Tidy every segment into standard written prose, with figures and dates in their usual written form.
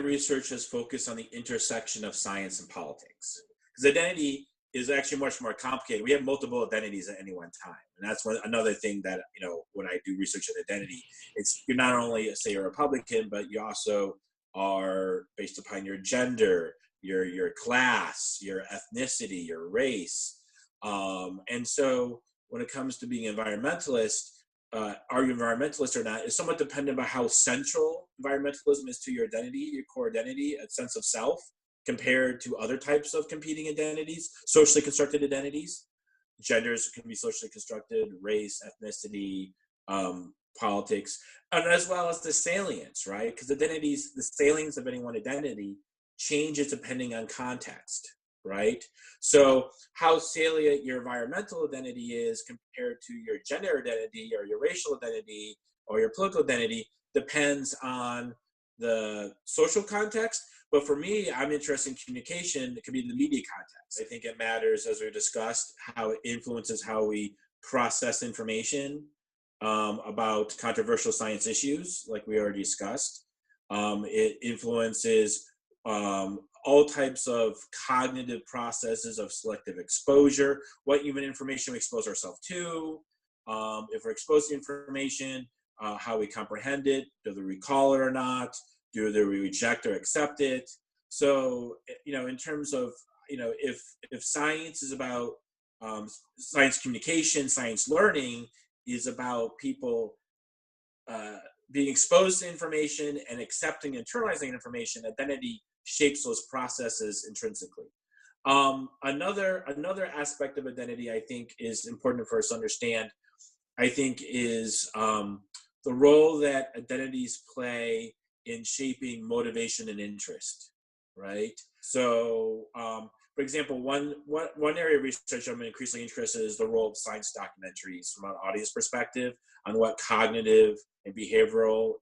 research has focused on the intersection of science and politics, because identity is actually much more complicated. We have multiple identities at any one time, and that's another thing that, when I do research on identity, it's you're not only, say, a Republican, but you also are based upon your gender, your class, your ethnicity, your race, and so when it comes to being environmentalist, are you environmentalist or not, is somewhat dependent on how central environmentalism is to your identity, your core identity, a sense of self, compared to other types of competing identities, socially constructed identities. Genders can be socially constructed, race, ethnicity, politics, and as well as the salience, right? Because identities, the salience of any one identity changes depending on context, right? So how salient your environmental identity is compared to your gender identity or your racial identity or your political identity depends on the social context. But for me, I'm interested in communication. It could be the media context. I think it matters, as we discussed, how it influences how we process information about controversial science issues, like we already discussed. It influences all types of cognitive processes of selective exposure, what even information we expose ourselves to, if we're exposed to information, how we comprehend it, do we recall it or not, do we reject or accept it. So, in terms of, if science is about science communication, science learning is about people being exposed to information and accepting, internalizing information, identity shapes those processes intrinsically. Another aspect of identity I think is important for us to understand, I think, is the role that identities play in shaping motivation and interest, right? So, for example, one area of research I'm increasingly interested in is the role of science documentaries from an audience perspective on what cognitive and behavioral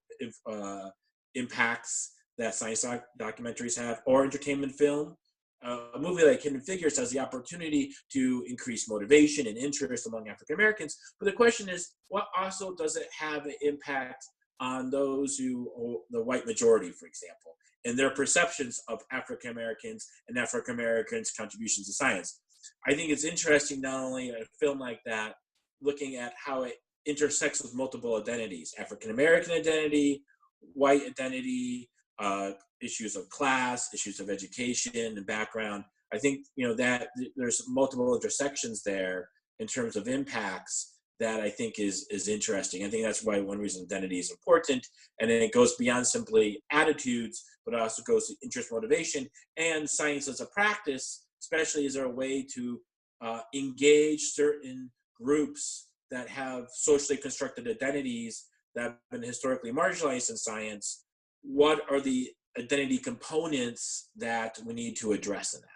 impacts that science documentaries have, or entertainment film. A movie like Hidden Figures has the opportunity to increase motivation and interest among African Americans. But the question is, what also does it have an impact on those who, the white majority, for example, and their perceptions of African Americans and African Americans' contributions to science? I think it's interesting, not only a film like that, looking at how it intersects with multiple identities: African American identity, white identity, issues of class, issues of education and background. I think, that there's multiple intersections there in terms of impacts that I think is interesting. I think that's why one reason identity is important. And then it goes beyond simply attitudes, but it also goes to interest, motivation, and science as a practice, especially as a way to engage certain groups that have socially constructed identities that have been historically marginalized in science. What are the identity components that we need to address in that?